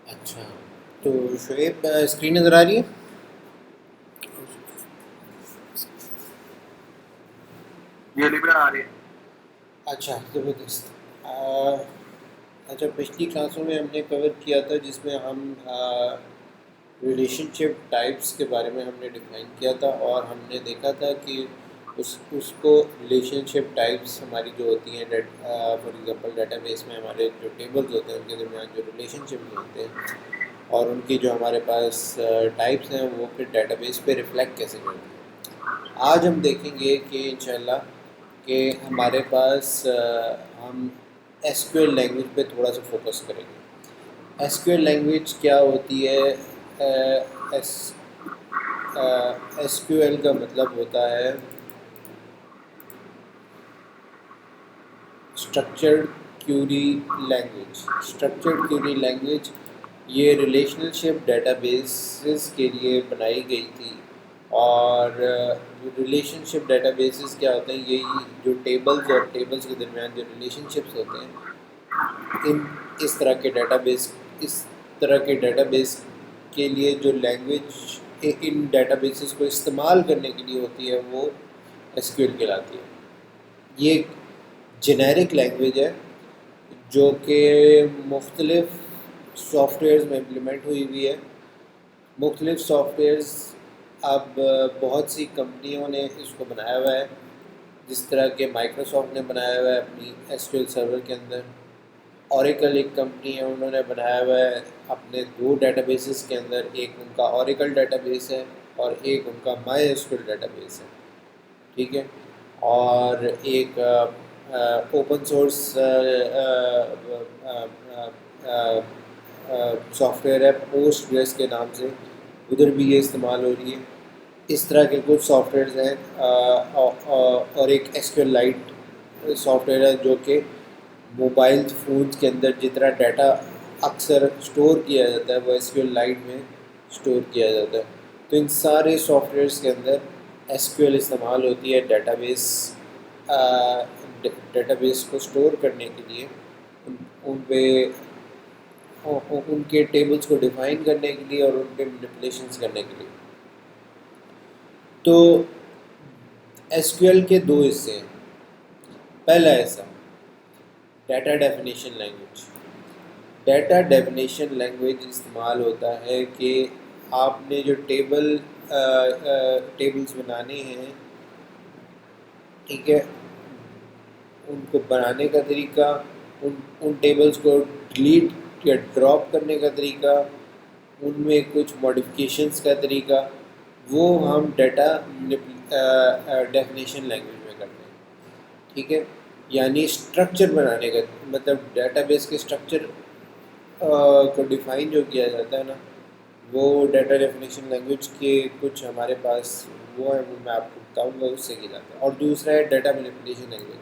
अच्छा, तो शुएब स्क्रीन नज़र आ रही है? ये लिब्रा आ रही है। अच्छा, ज़बरदस्त। अच्छा, पिछली क्लासों में हमने कवर किया था जिसमें हम रिलेशनशिप टाइप्स के बारे में हमने डिफाइन किया था और हमने देखा था कि उसको रिलेशनशिप टाइप्स हमारी जो होती हैं फॉर एग्जांपल डेटाबेस में हमारे जो टेबल्स होते हैं उनके दरमियान जो रिलेशनशिप्स होते हैं और उनकी जो हमारे पास टाइप्स हैं वो फिर डेटाबेस पे रिफ्लेक्ट कैसे करते हैं। आज हम देखेंगे कि इंशाल्लाह कि हमारे पास हम एसक्यूएल लैंग्वेज पे थोड़ा सा फोकस करेंगे। एसक्यूएल लैंग्वेज क्या होती है? एस एसक्यूएल का मतलब होता है structured Curie language. Structured Curie language ये रिलेशनशिप डेटाबेसेस के लिए बनाई गई थी और रिलेशनशिप डेटाबेसेस क्या होते हैं? यही जो टेबल्स और टेबल्स के दरमियान जो रिलेशनशिप्स होते हैं, इन इस तरह के डेटाबेस इस तरह के डेटाबेस के लिए जो लैंग्वेज इन डेटाबेसेस को इस्तेमाल करने के लिए होती है वो एसक्यूएल कहलाती है। ये एक जेनेरिक लैंग्वेज है जो कि मुख्तलिफ सॉफ्टवेयर्स में इम्प्लीमेंट हुई है। मुख्तलिफ सॉफ्टवेयर्स अब बहुत सी कंपनियों ने इसको बनाया हुआ है, जिस तरह के माइक्रोसॉफ्ट ने बनाया हुआ है अपनी एसक्यूएल सर्वर के अंदर। ओरेकल एक कंपनी है, उन्होंने बनाया हुआ है अपने दो डेटाबेसेस के अंदर, एक उनका ओरेकल डेटाबेस है और एक उनका माई एसक्यूएल डेटाबेस है। ठीक है। और एक ओपन सोर्स सॉफ्टवेयर है पोस्ट ग्रेस के नाम से, उधर भी ये इस्तेमाल हो रही है। इस तरह के कुछ सॉफ्टवेयर्स हैं और एक एसक्यूएल लाइट सॉफ्टवेयर है जो कि मोबाइल फ़ोन्स के अंदर जितना डाटा अक्सर स्टोर किया जाता है वो एसक्यूएल लाइट में स्टोर किया जाता है। तो इन सारे सॉफ्टवेयर्स के अंदर एसक्यूएल इस्तेमाल होती है डेटाबेस को स्टोर करने के लिए, उन उन पे उनके टेबल्स को डिफ़ाइन करने के लिए और उन पे मैनिपुलेशंस करने के लिए। तो एसक्यूएल के दो हिस्से हैं। पहला हिस्सा data definition language. Data definition language इस्तेमाल होता है कि आपने जो टेबल्स बनाने हैं, ठीक है, उनको बनाने का तरीका, उन टेबल्स को डिलीट या ड्रॉप करने का तरीका, उनमें कुछ मॉडिफिकेशंस का तरीका, वो हम डाटा डेफिनेशन लैंग्वेज में करते हैं। ठीक है। यानी स्ट्रक्चर बनाने का मतलब डेटाबेस के स्ट्रक्चर को डिफ़ाइन जो किया जाता है ना, वो डाटा डेफिनेशन लैंग्वेज के कुछ हमारे पास वो है, वो मैं आपको बताऊंगा, उससे किया जाता है। और दूसरा है डाटा मैनिपुलेशन लैंग्वेज।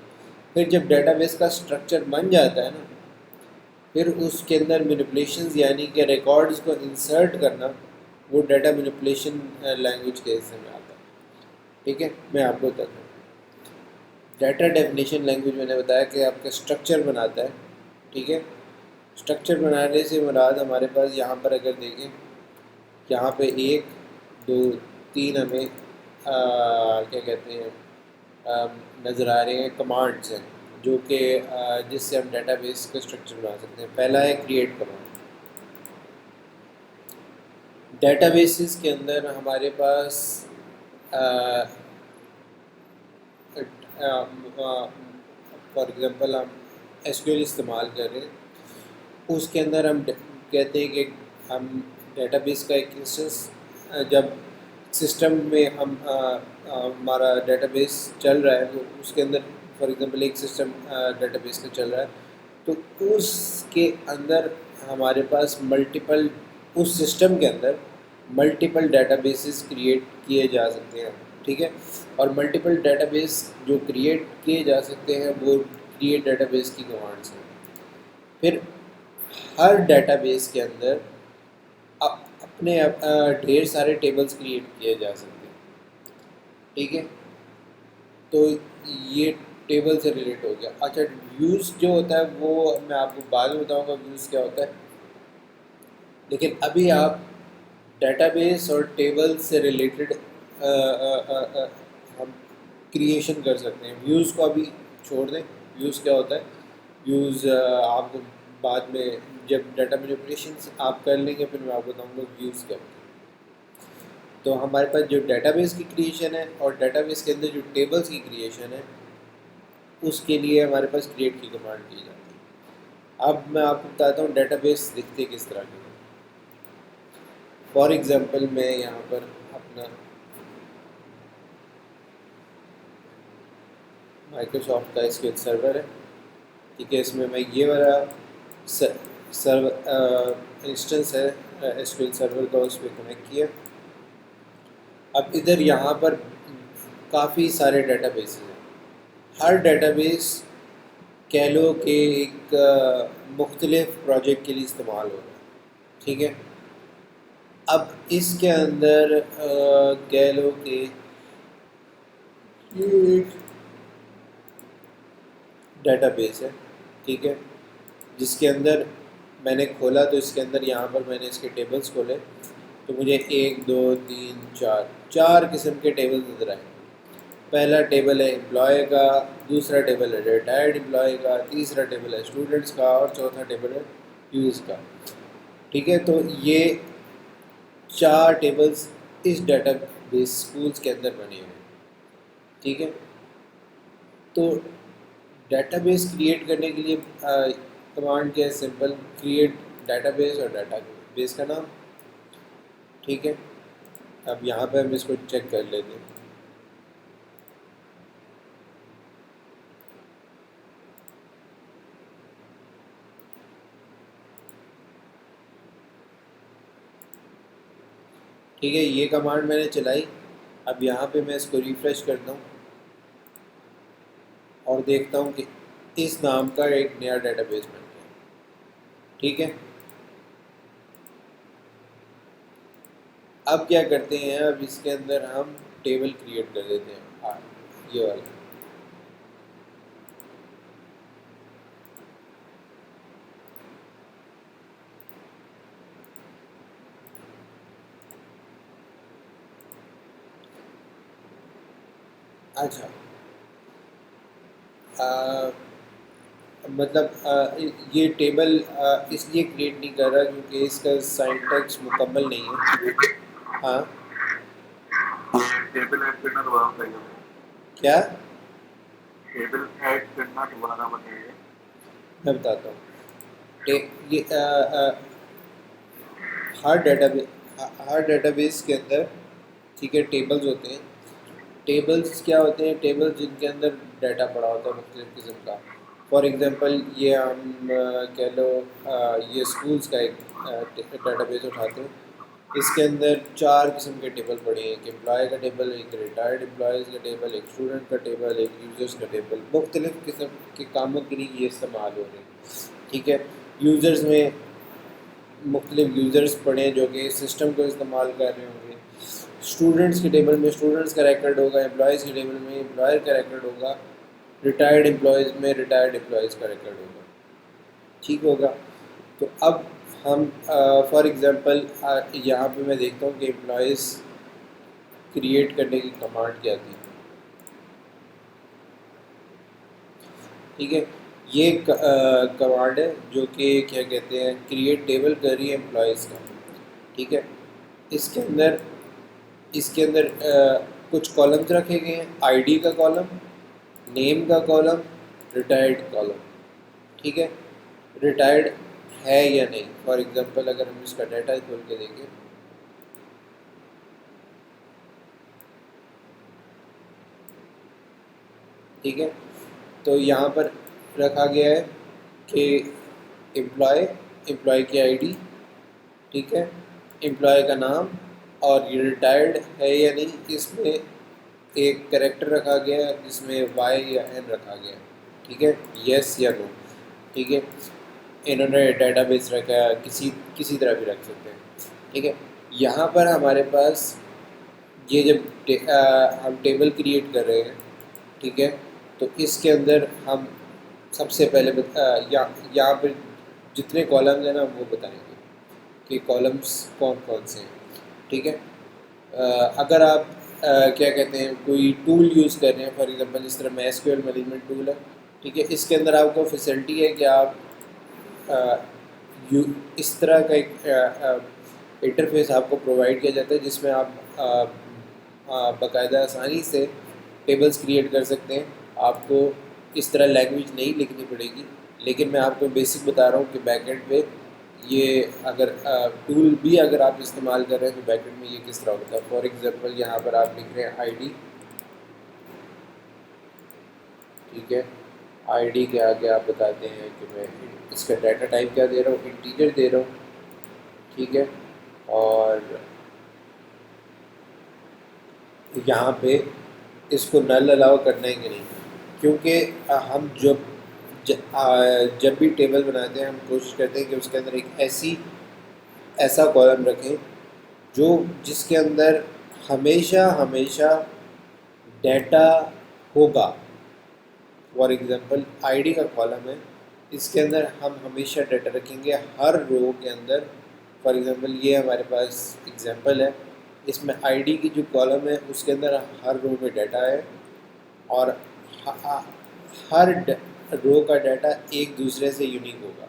फिर जब डेटाबेस का स्ट्रक्चर बन जाता है ना, फिर उसके अंदर मैनिपुलेशंस यानी कि रिकॉर्ड्स को इंसर्ट करना, वो डाटा मैनिपुलेशन लैंग्वेज के हिस्से में आता है। ठीक है, मैं आपको बताता हूँ। डाटा डेफिनेशन लैंग्वेज मैंने बताया कि आपका स्ट्रक्चर बनाता है। ठीक है। स्ट्रक्चर बनाने से मुराद हमारे पास यहाँ पर अगर देखें, यहाँ पे एक दो तीन हमें क्या कहते हैं नज़र आ रहे हैं, कमांड्स हैं जो कि जिससे हम डेटाबेस का स्ट्रक्चर बना सकते हैं। पहला है क्रिएट कमांड। डेटाबेसेस के अंदर हमारे पास फॉर एग्ज़ाम्पल हम एसक्यूएल इस्तेमाल कर रहे हैं, उसके अंदर हम कहते हैं कि हम डेटाबेस का एक इंस्टेंस जब सिस्टम में हमारा डेटाबेस चल रहा है तो उसके अंदर फॉर एग्जांपल एक सिस्टम डेटाबेस का चल रहा है, तो उसके अंदर हमारे पास मल्टीपल उस सिस्टम के अंदर मल्टीपल डेटाबेसेस क्रिएट किए जा सकते हैं। ठीक है। और मल्टीपल डेटाबेस जो क्रिएट किए जा सकते हैं वो क्रिएट डेटाबेस की कमांड्स हैं। फिर हर डेटाबेस के अंदर अपने ढेर सारे टेबल्स क्रिएट किए जा सकते हैं। ठीक है। तो ये टेबल से रिलेट हो गया। अच्छा, व्यूज़ जो होता है वो मैं आपको बाद में बताऊंगा व्यूज़ क्या होता है। लेकिन अभी आप डेटाबेस और टेबल से रिलेटेड हम क्रिएशन कर सकते हैं। व्यूज़ को अभी छोड़ दें। व्यूज़ क्या होता है? व्यूज़ आपको बाद में जब डाटा मैनिपुलेशन आप कर लेंगे फिर मैं आपको बताऊँगा व्यूज़ क्या होते हैं। तो हमारे पास जो डेटाबेस की क्रिएशन है और डेटाबेस के अंदर जो टेबल्स की क्रिएशन है उसके लिए हमारे पास क्रिएट की कमांड की जाती है। अब मैं आपको बताता हूँ डेटाबेस दिखते किस तरह के हैं। फॉर एग्ज़ाम्पल मैं यहाँ पर अपना माइक्रोसॉफ्ट का एसक्यूएल सर्वर है, ठीक है। इसमें मैं ये वाला सर्वर इंस्टेंस है एसक्यूएल सर्वर का, उस पर कनेक्ट किया। अब इधर यहाँ पर काफ़ी सारे डेटाबेस हैं। हर डेटाबेस कह लो कि एक मुख्तलिफ प्रोजेक्ट के लिए इस्तेमाल हो रहा है, ठीक है। अब इसके अंदर कह लो कि ये एक डेटाबेस है, ठीक है, जिसके अंदर मैंने खोला तो इसके अंदर यहाँ पर मैंने इसके टेबल्स खोले तो मुझे 1 2 3 4 किस्म के टेबल नज़र आए। पहला टेबल है एम्प्लॉय का, दूसरा टेबल है रिटायर्ड एम्प्लॉय का, तीसरा टेबल है स्टूडेंट्स का और चौथा टेबल है यूज़ का, ठीक है। तो ये 4 टेबल्स इस डेटाबेस स्कूल्स के अंदर बने हुए हैं, ठीक है। तो डेटाबेस क्रिएट करने के लिए कमांड क्या है? सिंपल, क्रिएट डेटाबेस और डेटाबेस का नाम, ठीक है। अब यहाँ पे हम इसको चेक कर लेते हैं। ठीक है, ये कमांड मैंने चलाई। अब यहाँ पे मैं इसको रिफ़्रेश करता हूँ और देखता हूँ कि इस नाम का एक नया डेटाबेस बन गया, ठीक है। अब क्या करते हैं? अब इसके अंदर हम टेबल क्रिएट कर देते हैं। हाँ, ये वाला। अच्छा, मतलब ये टेबल इसलिए क्रिएट नहीं कर रहा क्योंकि इसका सिंटैक्स मुकम्मल नहीं है। हाँ, टेबल ऐड करना दोबारा बताइए। क्या? टेबल ऐड करना दोबारा बताइए। मैं बताता हूँ। ये हर डेटाबेस के अंदर, ठीक है, टेबल्स होते हैं। टेबल्स क्या होते हैं? टेबल्स जिनके अंदर डाटा पड़ा होता है मुख्तलिफ़ किस्म का। फॉर एग्ज़ाम्पल ये हम कह लो ये स्कूल्स का एक डेटाबेस उठाते हैं। इसके अंदर 4 किस्म के टेबल पड़े हैं। एक एम्प्लॉय का टेबल, एक रिटायर्ड एम्प्लॉयज़ का टेबल, एक स्टूडेंट का टेबल, एक यूज़र्स का टेबल। मुख्तलिफ़ किस्म के कामों के लिए ये इस्तेमाल हो रहे हैं, ठीक है। यूज़र्स में मुख्तलिफ यूज़र्स पड़े हैं जो कि सिस्टम को इस्तेमाल कर रहे होंगे। स्टूडेंट्स के टेबल में स्टूडेंट्स का रिकॉर्ड होगा, एम्प्लॉयज़ के टेबल में एम्प्लॉयर का रिकॉर्ड होगा, रिटायर्ड एम्प्लॉयज़ में रिटायर्ड एम्प्लॉयज़ का रिकॉर्ड होगा, ठीक होगा। तो अब हम फॉर एग्ज़ाम्पल यहाँ पे मैं देखता हूँ कि एम्प्लॉयज़ क्रिएट करने की कमांड क्या थी, ठीक है। ये कमांड है जो कि क्या कहते हैं, क्रिएट टेबल कर रही है एम्प्लॉयज़ का, ठीक है। इसके अंदर कुछ कॉलम्स रखे गए हैं। आईडी का कॉलम, नेम का कॉलम, रिटायर्ड कॉलम, ठीक है। रिटायर्ड है या नहीं? फॉर एग्जांपल अगर हम इसका डाटा खोल के देखें, ठीक है, तो यहाँ पर रखा गया है कि एम्प्लॉय की आईडी, ठीक है, एम्प्लॉय का नाम और ये रिटायर्ड है या नहीं, इसमें एक कैरेक्टर रखा गया है जिसमें वाई या एन रखा गया है, ठीक है, यस या नो, ठीक है। इन्होंने डेटाबेस रखा है, किसी तरह भी रख सकते हैं, ठीक है। यहाँ पर हमारे पास ये जब हम टेबल क्रिएट कर रहे हैं, ठीक है, तो इसके अंदर हम सबसे पहले यहाँ पर जितने कॉलम्स हैं ना वो बताएंगे। कि कॉलम्स कौन कौन से हैं, ठीक है। अगर आप क्या कहते हैं कोई टूल यूज़ कर रहे हैं, फॉर एग्जांपल इस तरह में एसक्यूएल मैनेजमेंट टूल है, ठीक है, इसके अंदर आपको फैसिलिटी है कि आप अ, यू इस तरह का एक इंटरफेस आपको प्रोवाइड किया जाता है जिसमें आप बाकायदा आसानी से टेबल्स क्रिएट कर सकते हैं। आपको इस तरह लैंग्वेज नहीं लिखनी पड़ेगी, लेकिन मैं आपको बेसिक बता रहा हूँ कि बैकएंड पे ये अगर टूल भी अगर आप इस्तेमाल कर रहे हैं तो बैकएंड में ये किस तरह होता है। फॉर एग्जांपल यहाँ पर आप लिख रहे हैं आईडी, ठीक है, आईडी के आगे आप बताते हैं कि मैं इसका डाटा टाइप क्या दे रहा हूँ, इंटीजर दे रहा हूँ, ठीक है। और यहाँ पे इसको नल अलाउ करना है कि नहीं, क्योंकि हम जब भी टेबल बनाते हैं हम कोशिश करते हैं कि उसके अंदर एक ऐसा कॉलम रखें जो जिसके अंदर हमेशा हमेशा डाटा होगा। फॉर एग्जांपल आईडी का कॉलम है, इसके अंदर हम हमेशा डाटा रखेंगे हर रो के अंदर। फॉर एग्जांपल ये हमारे पास एग्जांपल है, इसमें आईडी की जो कॉलम है उसके अंदर हर रो में डाटा है और हर रो का डाटा एक दूसरे से यूनिक होगा।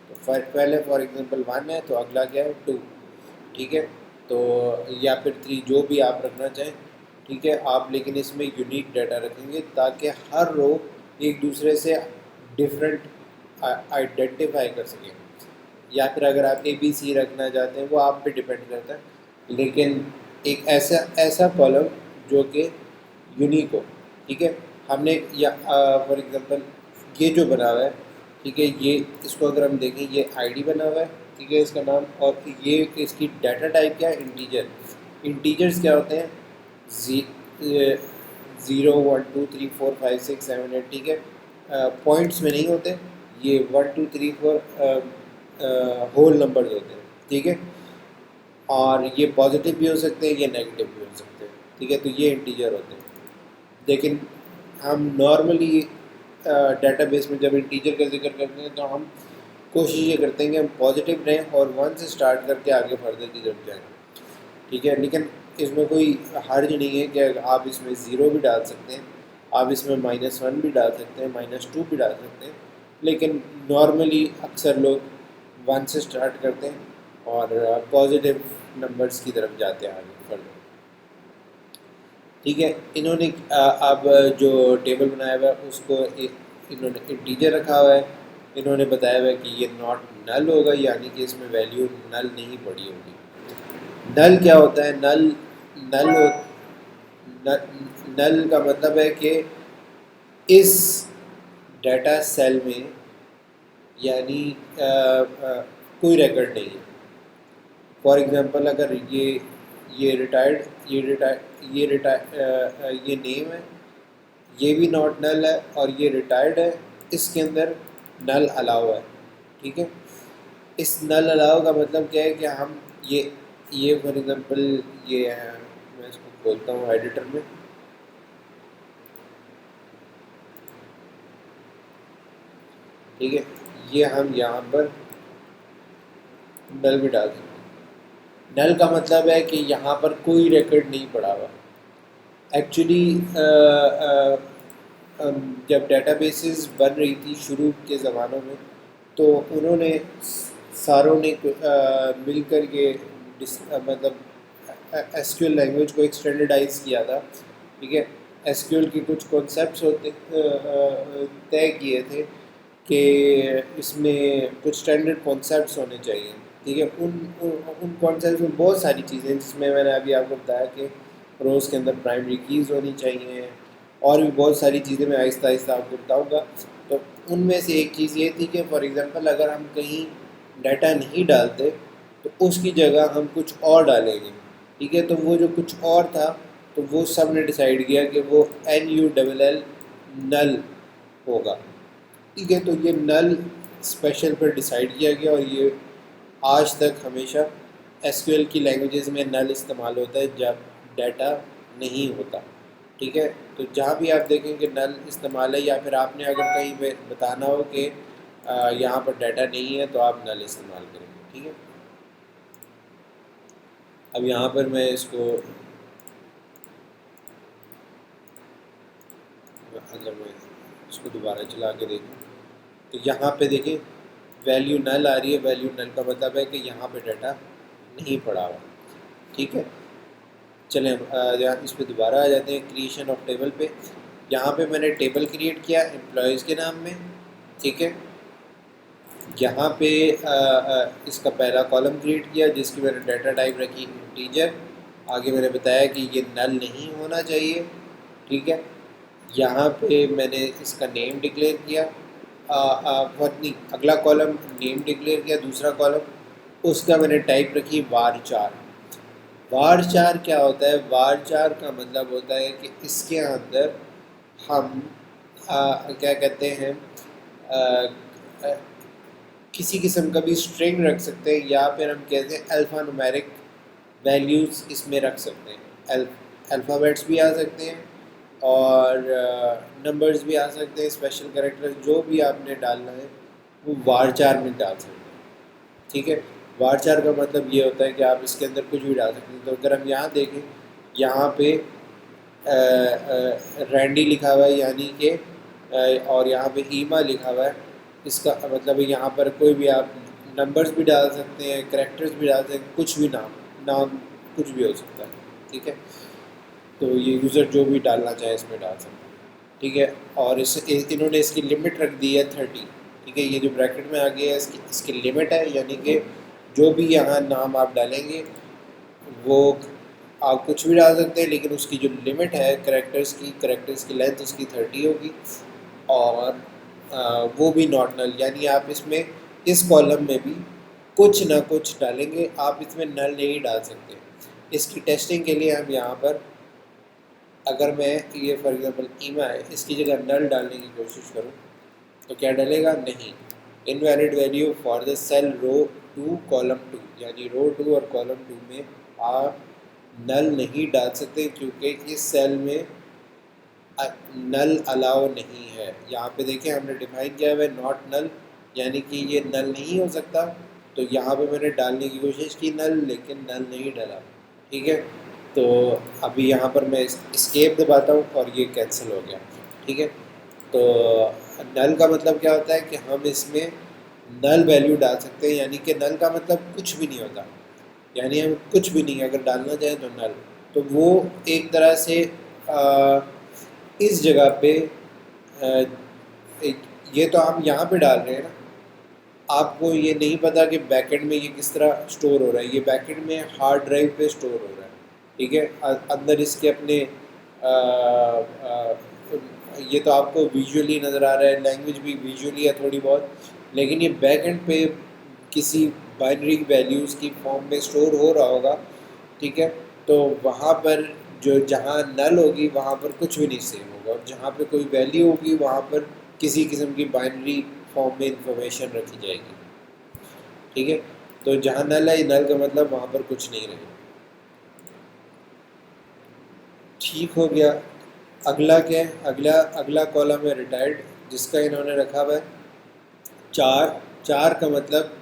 तो पहले फॉर एग्जांपल 1 है तो अगला क्या है 2, ठीक है, तो या फिर 3 जो भी आप रखना चाहें, ठीक है आप, लेकिन इसमें यूनिक डाटा रखेंगे ताकि हर रो एक दूसरे से डिफरेंट आइडेंटिफाई कर सकें। या फिर अगर आप ABC रखना चाहते हैं वो आप पे डिपेंड करता है, लेकिन एक ऐसा कॉलम जो कि यूनिक हो, ठीक है। हमने या फॉर एग्जांपल ये जो बना हुआ है, ठीक है, ये इसको अगर हम देखें ये आईडी बना हुआ है, ठीक है, इसका नाम, और ये इसकी डाटा टाइप क्या है, इंटीजर। इंटीजर्स क्या होते हैं, 0 1 2 3 4 5 6 7 8, ठीक है, पॉइंट्स में नहीं होते, ये 1 2 3 4 होल नंबर्स होते हैं, ठीक है। और ये पॉजिटिव भी हो सकते हैं, ये नेगेटिव भी हो सकते हैं, ठीक है, तो ये इंटीजर होते हैं। लेकिन हम नॉर्मली डेटाबेस में जब इंटीजर का जिक्र करते हैं तो हम कोशिश ये करते हैं कि हम पॉजिटिव रहें और 1 से स्टार्ट करके आगे फर्दर की तरफ जाएँ, ठीक है। लेकिन इसमें कोई हर्ज नहीं है कि आप इसमें 0 भी डाल सकते हैं, आप इसमें -1 भी डाल सकते हैं, -2 भी डाल सकते हैं, लेकिन नॉर्मली अक्सर लोग 1 से स्टार्ट करते हैं और पॉजिटिव नंबर्स की तरफ जाते हैं आगे फर्दर, ठीक है। इन्होंने अब जो टेबल बनाया हुआ है उसको इन्होंने इंटीजर रखा हुआ है, इन्होंने बताया हुआ है कि ये नॉट नल होगा, यानी कि इसमें वैल्यू नल नहीं पड़ी होगी। नल क्या होता है, नल हो, नल का मतलब है कि इस डाटा सेल में यानी कोई रिकॉर्ड नहीं है। फॉर एग्जांपल अगर ये रिटायर्ड ये नेम है, ये भी नॉट नल है, और ये रिटायर्ड है, इसके अंदर नल अलाउ है, ठीक है। इस नल अलाउ का मतलब क्या है कि हम ये फॉर एग्जांपल ये है, मैं इसको खोलता हूँ एडिटर में, ठीक है, ये हम यहाँ पर नल भी डाल सकते हैं। नल का मतलब है कि यहाँ पर कोई रिकॉर्ड नहीं पड़ा हुआ। एक्चुअली जब डेटाबेसेस बन रही थी शुरू के ज़मानों में, तो उन्होंने सारों ने मिल कर के मतलब एसक्यूएल लैंग्वेज को एक स्टैंडर्डाइज किया था, ठीक है। एसक्यूएल के कुछ कॉन्सेप्ट्स होते तय किए थे कि इसमें कुछ स्टैंडर्ड कॉन्सेप्ट्स होने चाहिए, ठीक है। उन कॉन्सेप्ट्स में बहुत सारी चीज़ें, जिसमें मैंने अभी आपको बताया कि रोज़ के अंदर प्राइमरी कीज़ होनी चाहिए, और भी बहुत सारी चीज़ें मैं आहिस्ता आहिस्ता आपको बताऊँगा। तो उनमें से एक चीज़ ये थी कि फॉर एग्ज़ाम्पल अगर हम कहीं डाटा नहीं डालते तो उसकी जगह हम कुछ और डालेंगे, ठीक है। तो वो जो कुछ और था, तो वो सब ने डिसाइड किया कि वो NULL नल होगा, ठीक है। तो ये नल स्पेशल पर डिसाइड किया गया, और ये आज तक हमेशा एसक्यूएल की लैंग्वेजेस में नल इस्तेमाल होता है जब डाटा नहीं होता, ठीक है। तो जहाँ भी आप देखें कि नल इस्तेमाल है, या फिर आपने अगर कहीं पे बताना हो कि यहाँ पर डाटा नहीं है, तो आप नल इस्तेमाल करेंगे, ठीक है। अब यहाँ पर मैं इसको, अगर मैं इसको दोबारा चला के देखूँ तो यहाँ पे देखें वैल्यू नल आ रही है। वैल्यू नल का मतलब है कि यहाँ पे डाटा नहीं पड़ा हुआ। ठीक है, चलें यहाँ इस पर दोबारा आ जाते हैं क्रिएशन ऑफ टेबल पे। यहाँ पे मैंने टेबल क्रिएट किया एम्प्लॉयज़ के नाम में। ठीक है, यहाँ पे इसका पहला कॉलम क्रिएट किया जिसकी मैंने डाटा टाइप रखी इंटीजर। आगे मैंने बताया कि ये नल नहीं होना चाहिए। ठीक है, यहाँ पे मैंने इसका नेम डिक्लेयर किया। नहीं, अगला कॉलम नेम डिक्लेयर किया, दूसरा कॉलम उसका मैंने टाइप रखी वार4। वार4 क्या होता है? वार4 का मतलब होता है कि इसके अंदर हम क्या कहते हैं, आ, किसी किस्म का भी स्ट्रिंग रख सकते हैं या फिर हम कहते हैं अल्फ़ा न्यूमेरिक वैल्यूज़ इसमें रख सकते हैं। अल्फ़ाबेट्स भी आ सकते हैं और नंबर्स भी आ सकते हैं। स्पेशल कैरेक्टर जो भी आपने डालना है वो वार4 में डाल सकते हैं। ठीक है, वार4 का मतलब ये होता है कि आप इसके अंदर कुछ भी डाल सकते हैं। तो अगर हम यहाँ देखें, यहाँ पे रैंडी लिखा हुआ है यानी कि और यहाँ पे ईमा लिखा हुआ है। इसका मतलब है यहाँ पर कोई भी आप नंबर्स भी डाल सकते हैं, कैरेक्टर्स भी डाल सकते हैं, कुछ भी नाम कुछ भी हो सकता है। ठीक है, तो ये यूज़र जो भी डालना चाहे इसमें डाल सकते हैं। ठीक है, और इन्होंने इसकी लिमिट रख दी है 30। ठीक है, ये जो ब्रैकेट में आ गया है इसकी लिमिट है, यानी कि जो भी यहाँ नाम आप डालेंगे वो आप कुछ भी डाल सकते हैं, लेकिन उसकी जो लिमिट है कैरेक्टर्स की लेंथ उसकी 30 होगी। और वो भी नॉट नल, यानी आप इसमें इस कॉलम में भी कुछ ना कुछ डालेंगे, आप इसमें नल नहीं डाल सकते। इसकी टेस्टिंग के लिए हम यहाँ पर, अगर मैं ये फॉर एग्जांपल ईमा है, इसकी जगह नल डालने की कोशिश करूँ तो क्या डलेगा? नहीं। Invalid value for the cell row 2 column 2, यानी रो 2 और कॉलम 2 में आप नल नहीं डाल सकते क्योंकि इस सेल में नल अलाउ नहीं है। यहाँ पे देखें हमने डिफाइन किया हुआ है नॉट नल, यानी कि ये नल नहीं हो सकता। तो यहाँ पे मैंने डालने की कोशिश की नल, लेकिन नल नहीं डला। ठीक है, तो अभी यहाँ पर मैं एस्केप दबाता हूँ और ये कैंसिल हो गया। ठीक है, तो नल का मतलब क्या होता है कि हम इसमें नल वैल्यू डाल सकते हैं, यानी कि नल का मतलब कुछ भी नहीं होता, यानी हम कुछ भी नहीं अगर डालना चाहें तो नल। तो वो एक तरह से इस जगह पे ये तो हम यहाँ पे डाल रहे हैं ना, आपको ये नहीं पता कि बैकएंड में ये किस तरह स्टोर हो रहा है। ये बैकएंड में हार्ड ड्राइव पे स्टोर हो रहा है। ठीक है, अंदर इसके अपने ये तो आपको विजुअली नज़र आ रहा है, लैंग्वेज भी विजुअली है थोड़ी बहुत, लेकिन ये बैकएंड पे किसी बाइनरी वैल्यूज़ की फॉर्म में स्टोर हो रहा होगा। ठीक है, तो वहाँ पर जो जहाँ नल होगी वहाँ पर कुछ भी नहीं सेव होगा, और जहाँ पे कोई वैल्यू होगी वहाँ पर किसी किस्म की बाइनरी फॉर्म में इंफॉर्मेशन रखी जाएगी। ठीक है, तो जहाँ नल है, नल का मतलब वहाँ पर कुछ नहीं रहेगा। ठीक हो गया। अगला क्या है? अगला कॉलम है रिटायर्ड, जिसका इन्होंने रखा हुआ है 4 का मतलब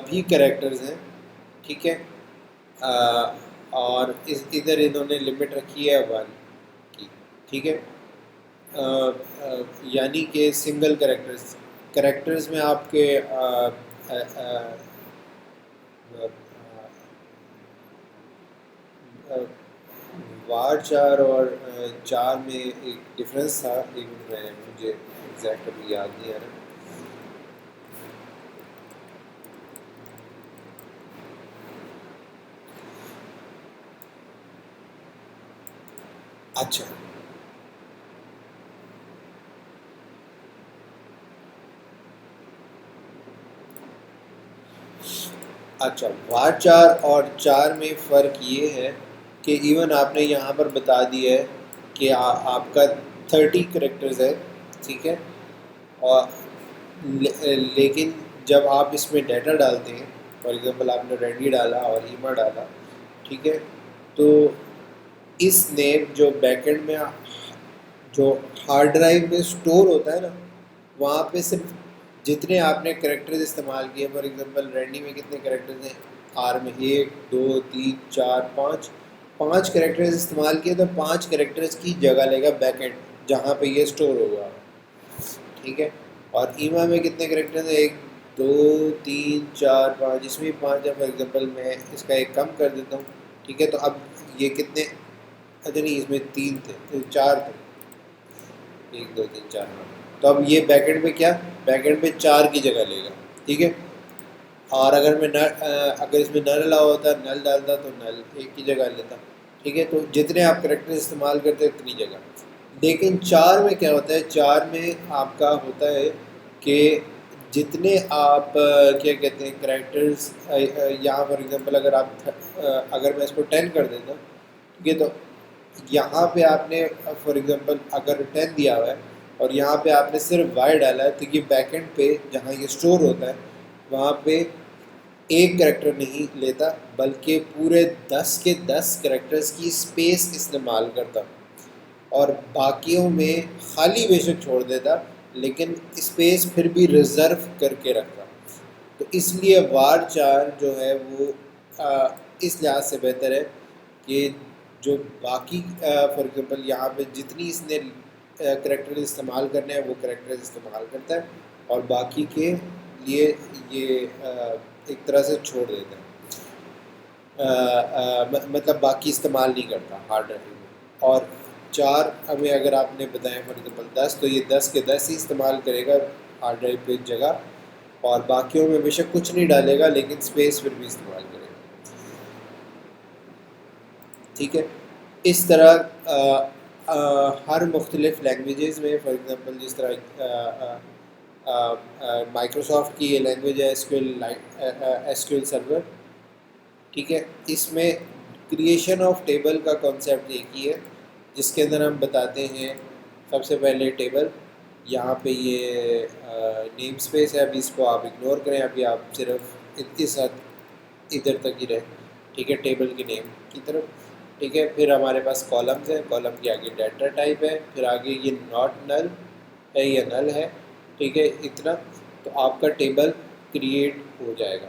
भी कैरेक्टर्स हैं। ठीक है, और इधर इन्होंने लिमिट रखी है 1 की। ठीक है, यानी कि सिंगल कैरेक्टर्स में आपके वार4 और 4 में एक डिफरेंस था, लेकिन मुझे एग्जैक्ट अभी याद नहीं आ रहा। अच्छा, वार4 और 4 में फ़र्क ये है कि इवन आपने यहाँ पर बता दिया है कि आपका 30 करेक्टर्स है। ठीक है, और लेकिन जब आप इसमें डाटा डालते हैं, फॉर एग्जांपल आपने रेडी डाला और ईमा डाला, ठीक है, तो इस नेम जो बैकएंड में जो हार्ड ड्राइव में स्टोर होता है ना, वहाँ पे सिर्फ जितने आपने करेक्टर्स इस्तेमाल किए, फॉर एग्जांपल रैंडी में कितने करेक्टर्स हैं? आर में 1 2 3 4 5 कैरेक्टर्स इस्तेमाल किए तो 5 कैरेक्टर्स की जगह लेगा बैकएंड जहाँ पे ये स्टोर होगा, ठीक है। और ईमा में कितने कैरेक्टर्स हैं, 1 2 3 4 5, इसमें 5 है। फॉर एग्जांपल मैं इसका एक कम कर देता हूँ, ठीक है। तो अब ये कितने, अच्छा नहीं इसमें 3 थे तो 4 थे, 1 2 3 4 तो अब ये बैकएंड पे क्या, बैकएंड पे 4 की जगह लेगा, ठीक है। और अगर मैं अगर इसमें नल अलाउ होता, नल डालता तो नल एक की जगह लेता, ठीक है। तो जितने आप करेक्टर इस्तेमाल करते हैं उतनी जगह। लेकिन 4 में क्या होता है, 4 में आपका होता है कि जितने आप क्या कहते हैं करेक्टर्स, यहाँ फॉर एग्जांपल अगर आप अगर मैं इसको 10 कर देता, ठीक है। तो यहाँ पे आपने फॉर एग्जांपल अगर 10 दिया हुआ है और यहाँ पे आपने सिर्फ वाई डाला है, तो ये बैकएंड पे जहाँ ये स्टोर होता है वहाँ पे एक करेक्टर नहीं लेता बल्कि पूरे 10 के 10 करेक्टर्स की स्पेस इस्तेमाल करता और बाकियों में खाली बेशक छोड़ देता लेकिन स्पेस फिर भी रिज़र्व करके रखता। तो इसलिए वार 4 जो है वो इस लिहाज से बेहतर है कि जो बाकी फॉर एग्जांपल यहाँ पे जितनी इसने करेक्टर इस्तेमाल करने हैं वो करेक्टर इस्तेमाल करता है और बाकी के लिए ये एक तरह से छोड़ देता है, मतलब बाकी इस्तेमाल नहीं करता हार्ड ड्राइव में। और 4 हमें अगर आपने बताया फॉर एग्जांपल 10, तो ये 10 के 10 ही इस्तेमाल करेगा हार्ड ड्राइव पे जगह और बाकियों में बेशक कुछ नहीं डालेगा लेकिन स्पेस फिर भी इस्तेमाल करेगा, ठीक है। इस तरह हर मुख्तलिफ लैंग्वेजेस में फॉर एग्ज़ाम्पल जिस तरह माइक्रोसॉफ्ट की ये लैंग्वेज है एसक्यूएल सर्वर, ठीक है। इसमें क्रिएशन ऑफ टेबल का कॉन्सेप्ट एक ही है जिसके अंदर हम बताते हैं सबसे पहले टेबल, यहाँ पे ये नेम स्पेस है, अभी इसको आप इग्नोर करें, अभी आप सिर्फ इतनी साथ इधर तक ही रहे, ठीक है, टेबल के नेम की तरफ, ठीक है। फिर हमारे पास कॉलम्स हैं, कॉलम के आगे डाटा टाइप है, फिर आगे ये नॉट नल है या नल है, ठीक है, इतना। तो आपका टेबल क्रिएट हो जाएगा,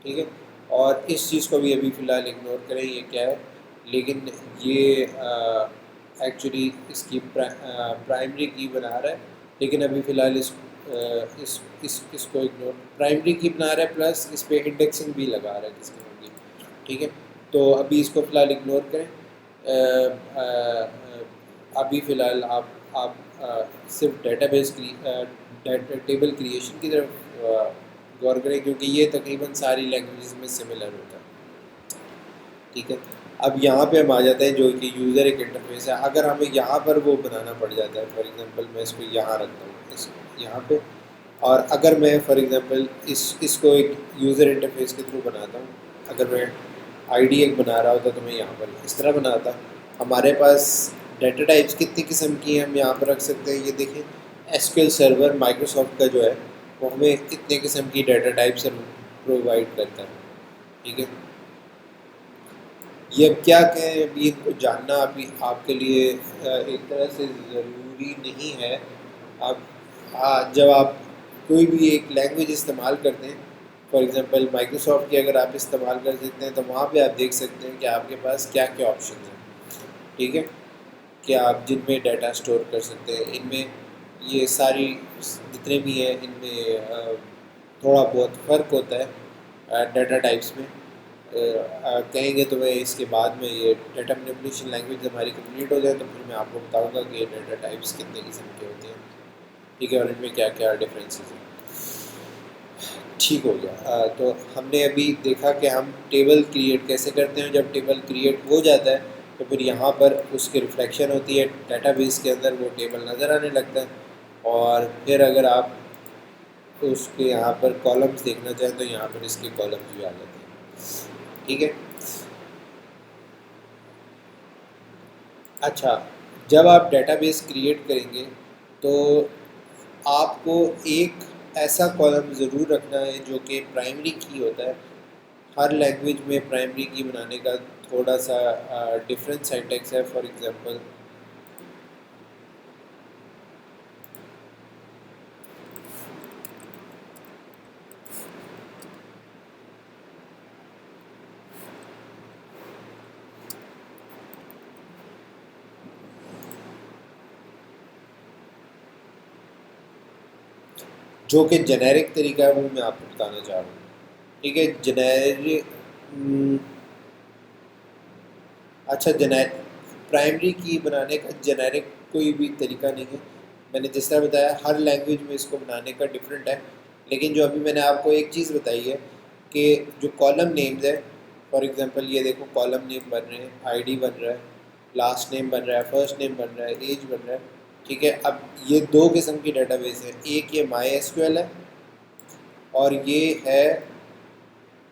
ठीक है। और इस चीज़ को भी अभी फ़िलहाल इग्नोर करें, ये क्या है, लेकिन ये एक्चुअली इसकी प्राइमरी की बना रहा है, लेकिन अभी फ़िलहाल इसको इग्नोर, प्राइमरी की बना रहा है प्लस इस पर इंडेक्सिंग भी लगा रहा है किसकी होगी, ठीक है। तो अभी इसको फ़िलहाल इग्नोर करें। अभी फ़िलहाल आप सिर्फ डेटाबेस टेबल क्रिएशन की तरफ गौर करें क्योंकि ये तकरीबन सारी लैंग्वेजेस में सिमिलर होता है, ठीक है। अब यहाँ पे हम आ जाते हैं जो कि यूज़र एक इंटरफेस है, अगर हमें यहाँ पर वो बनाना पड़ जाता है, फॉर एग्जांपल मैं इसको यहाँ रखता हूँ इसको यहाँ पे, और अगर मैं फॉर एग्जांपल इसको एक यूज़र इंटरफेस के थ्रू बनाता हूँ, अगर मैं आईडी एक बना रहा होता तो मैं यहाँ पर इस तरह बनाता। हमारे पास डाटा टाइप्स कितनी किस्म की हैं हम यहाँ पर रख सकते हैं, ये देखें एसक्यूएल सर्वर माइक्रोसॉफ्ट का जो है वो हमें इतने किस्म की डाटा टाइप्स प्रोवाइड करता है, ठीक है। ये अब क्या कहें, अभी इनको जानना अभी आपके लिए एक तरह से ज़रूरी नहीं है। आप जब आप कोई भी एक लैंग्वेज इस्तेमाल करते हैं, फॉर एग्जांपल माइक्रोसॉफ्ट की अगर आप इस्तेमाल कर सकते हैं तो वहाँ पे आप देख सकते हैं कि आपके पास क्या क्या ऑप्शन हैं, ठीक है, कि आप जिनमें डाटा स्टोर कर सकते हैं। इनमें ये सारी जितने भी हैं इनमें थोड़ा बहुत फ़र्क होता है डाटा टाइप्स में। कहेंगे तो मैं इसके बाद में ये डाटा मैनिपुलेशन लैंग्वेज हमारी कंप्लीट हो जाए तो फिर मैं आपको बताऊंगा कि ये डाटा टाइप्स कितने किस्म के होते हैं, ठीक है, और इनमें क्या क्या डिफरेंसेस हैं, ठीक हो गया। तो हमने अभी देखा कि हम टेबल क्रिएट कैसे करते हैं, जब टेबल क्रिएट हो जाता है तो फिर यहाँ पर उसकी रिफ्लेक्शन होती है डाटाबेस के अंदर, वो टेबल नज़र आने लगता है। और फिर अगर आप उसके यहाँ पर कॉलम्स देखना चाहें तो यहाँ पर इसके कॉलम्स भी आ जाते हैं, ठीक है। अच्छा, जब आप डेटाबेस क्रिएट करेंगे तो आपको एक ऐसा कॉलम ज़रूर रखना है जो कि प्राइमरी की होता है। हर लैंग्वेज में प्राइमरी की बनाने का थोड़ा सा डिफरेंट सिंटैक्स है। फॉर एग्जांपल जो कि जेनेरिक तरीका है वो मैं आपको बताना चाह रहा हूँ। ठीक है, जेनेरिक, अच्छा जेनेरिक प्राइमरी की बनाने का जेनेरिक कोई भी तरीका नहीं है। मैंने जिस तरह बताया हर लैंग्वेज में इसको बनाने का डिफरेंट है, लेकिन जो अभी मैंने आपको एक चीज़ बताई है कि जो कॉलम नेम्स है, फॉर एग्जांपल ये देखो कॉलम नेम बन रहे हैं, आईडी बन रहा है, लास्ट नेम बन रहा है, फर्स्ट नेम बन रहा है, एज बन रहा है। ठीक है, अब ये दो किस्म की डेटाबेस है, एक ये माई एसक्यूएल है और ये है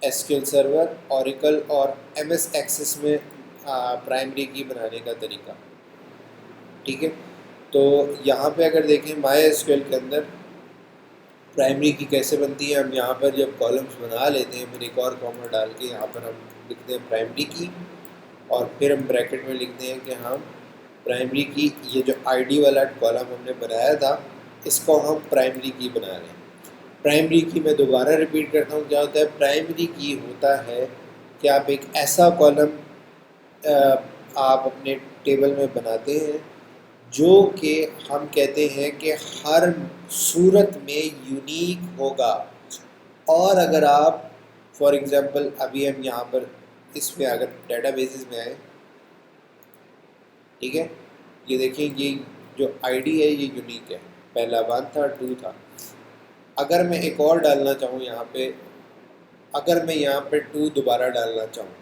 एसक्यूएल सर्वर, ओरेकल और एमएस एक्सेस में प्राइमरी की बनाने का तरीका। ठीक है, तो यहाँ पे अगर देखें माई एसक्यूएल के अंदर प्राइमरी की कैसे बनती है, हम यहाँ पर जब कॉलम्स बना लेते हैं फिर एक और कॉमा डाल के यहाँ पर हम लिखते हैं प्राइमरी की और फिर हम ब्रैकेट में लिखते हैं कि हम प्राइमरी की, ये जो आईडी वाला कॉलम हमने बनाया था इसको हम प्राइमरी की बना रहे हैं। प्राइमरी की मैं दोबारा रिपीट करता हूँ, क्या होता है प्राइमरी की होता है कि आप एक ऐसा कॉलम आप अपने टेबल में बनाते हैं जो कि हम कहते हैं कि हर सूरत में यूनिक होगा। और अगर आप फॉर एग्ज़ाम्पल अभी हम यहाँ पर इसमें अगर डेटाबेसेस में आए, ठीक है, ये देखिए ये जो आईडी है ये यूनिक है, पहला 1 था 2 था। अगर मैं एक और डालना चाहूँ यहाँ पे, अगर मैं यहाँ पे 2 दोबारा डालना चाहूँ,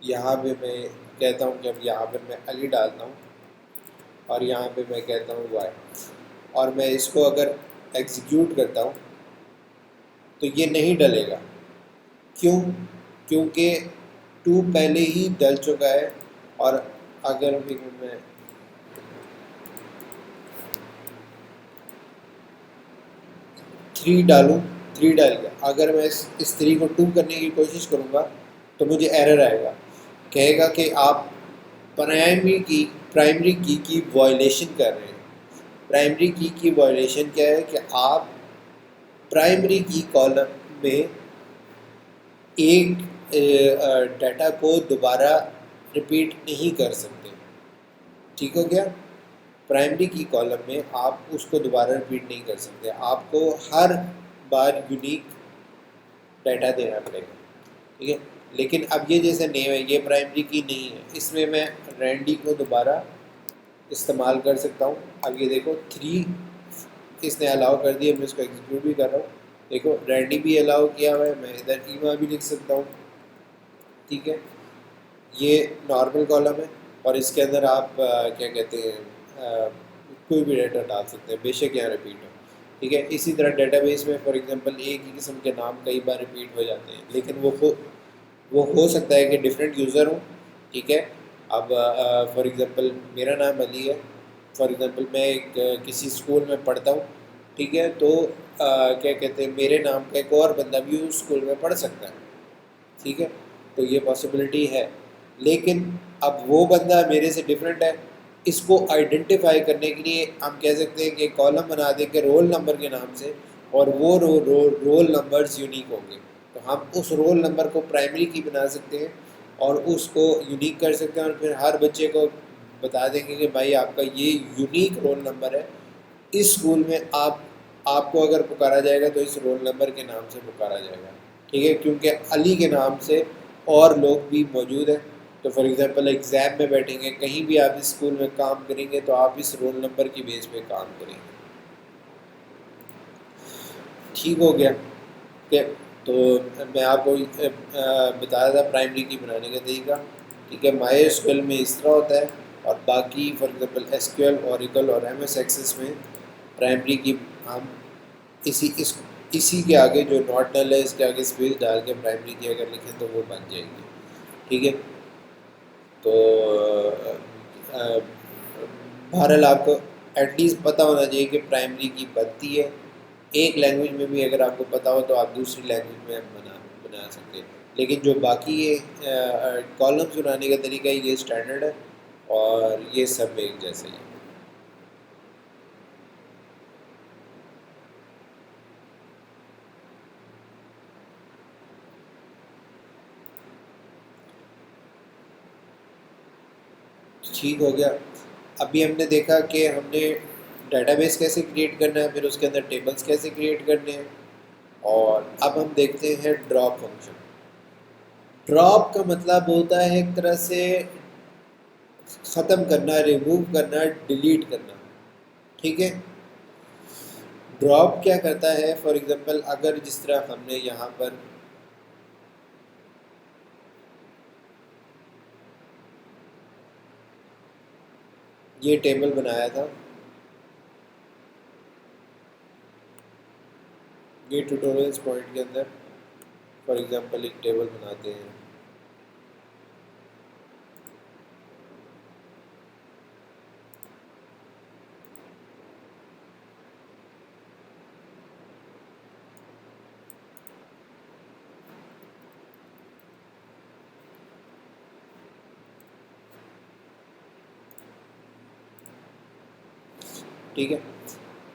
यहाँ पे मैं कहता हूँ कि अब यहाँ पर मैं अली डालता हूँ और यहाँ पे मैं कहता हूँ वाई, और मैं इसको अगर एग्जीक्यूट करता हूँ तो ये नहीं डलेगा। क्यों? क्योंकि 2 पहले ही डल चुका है। और अगर भी मैं 3 डालूँ, 3 डाल गया, अगर मैं इस 3 को 2 करने की कोशिश करूँगा तो मुझे एरर आएगा, कहेगा कि आप प्राइमरी की वायलेशन कर रहे हैं। प्राइमरी की वायलेशन क्या है कि आप प्राइमरी की कॉलम में एक डाटा को दोबारा रिपीट नहीं कर सकते। ठीक हो गया, प्राइमरी की कॉलम में आप उसको दोबारा रिपीट नहीं कर सकते, आपको हर बार यूनिक डाटा देना पड़ेगा। ठीक है, लेकिन अब ये जैसे नेम है ये प्राइमरी की नहीं है, इसमें मैं रैंडी को दोबारा इस्तेमाल कर सकता हूँ। अब ये देखो 3 इसने अलाउ कर दिया, मैं इसको एग्जीक्यूट भी कर रहा हूँ, देखो रैंडी भी अलाउ किया हुआ है, मैं इधर ईमा भी लिख सकता हूँ। ठीक है, ये नॉर्मल कॉलम है और इसके अंदर आप क्या कहते हैं कोई भी डाटा डाल सकते हैं, बेशक यहाँ रिपीट हो। ठीक है, इसी तरह डेटाबेस में फॉर एग्जांपल एक ही किस्म के नाम कई बार रिपीट हो जाते हैं, लेकिन वो हो सकता है कि डिफरेंट यूज़र हो। ठीक है, अब फॉर एग्जांपल मेरा नाम अली है, फॉर एग्जांपल मैं एक किसी स्कूल में पढ़ता हूँ। ठीक है, तो क्या कहते हैं मेरे नाम का एक और बंदा भी उस स्कूल में पढ़ सकता है। ठीक है, तो ये पॉसिबिलिटी है, लेकिन अब वो बंदा मेरे से डिफरेंट है, इसको आइडेंटिफाई करने के लिए हम कह सकते हैं कि कॉलम बना देंगे रोल नंबर के नाम से और वो रोल नंबर्स यूनिक होंगे, तो हम उस रोल नंबर को प्राइमरी की बना सकते हैं और उसको यूनिक कर सकते हैं और फिर हर बच्चे को बता देंगे कि भाई आपका ये यूनिक रोल नंबर है, इस स्कूल में आपको अगर पुकारा जाएगा तो इस रोल नंबर के नाम से पुकारा जाएगा। ठीक है, क्योंकि अली के नाम से और लोग भी मौजूद हैं, तो फॉर एग्जांपल एग्ज़ाम में बैठेंगे, कहीं भी आप इस स्कूल में काम करेंगे तो आप इस रोल नंबर की बेस पे काम करेंगे। ठीक हो गया, ठीक है, तो मैं आपको बताया था प्राइमरी की बनाने का तरीका। ठीक है, माई एसक्यूएल में इस तरह होता है और बाकी फॉर एग्जांपल एसक्यूएल, ओरेकल और एमएस एक्सेस में प्राइमरी की हम इसी के आगे जो नॉट नल है इसके आगे स्पेस डाल के प्राइमरी की अगर लिखें तो वो बन जाएगी। ठीक है, तो बहरहाल आपको एटलीस्ट पता होना चाहिए कि प्राइमरी की बनती है। एक लैंग्वेज में भी अगर आपको पता हो तो आप दूसरी लैंग्वेज में बना सकते हैं, लेकिन जो बाकी ये कॉलम्स बनाने का तरीका है ये स्टैंडर्ड है और ये सब में एक जैसे ही है। ठीक हो गया, अभी हमने देखा कि हमने डेटाबेस कैसे क्रिएट करना है, फिर उसके अंदर टेबल्स कैसे क्रिएट करने हैं। और अब हम देखते हैं ड्रॉप फंक्शन। ड्रॉप का मतलब होता है एक तरह से ख़त्म करना, रिमूव करना, डिलीट करना। ठीक है, ड्रॉप क्या करता है, फॉर एग्जांपल अगर जिस तरह हमने यहाँ पर ये टेबल बनाया था, ये ट्यूटोरियल्स पॉइंट के अंदर फॉर एग्जांपल एक टेबल बनाते हैं। ठीक है,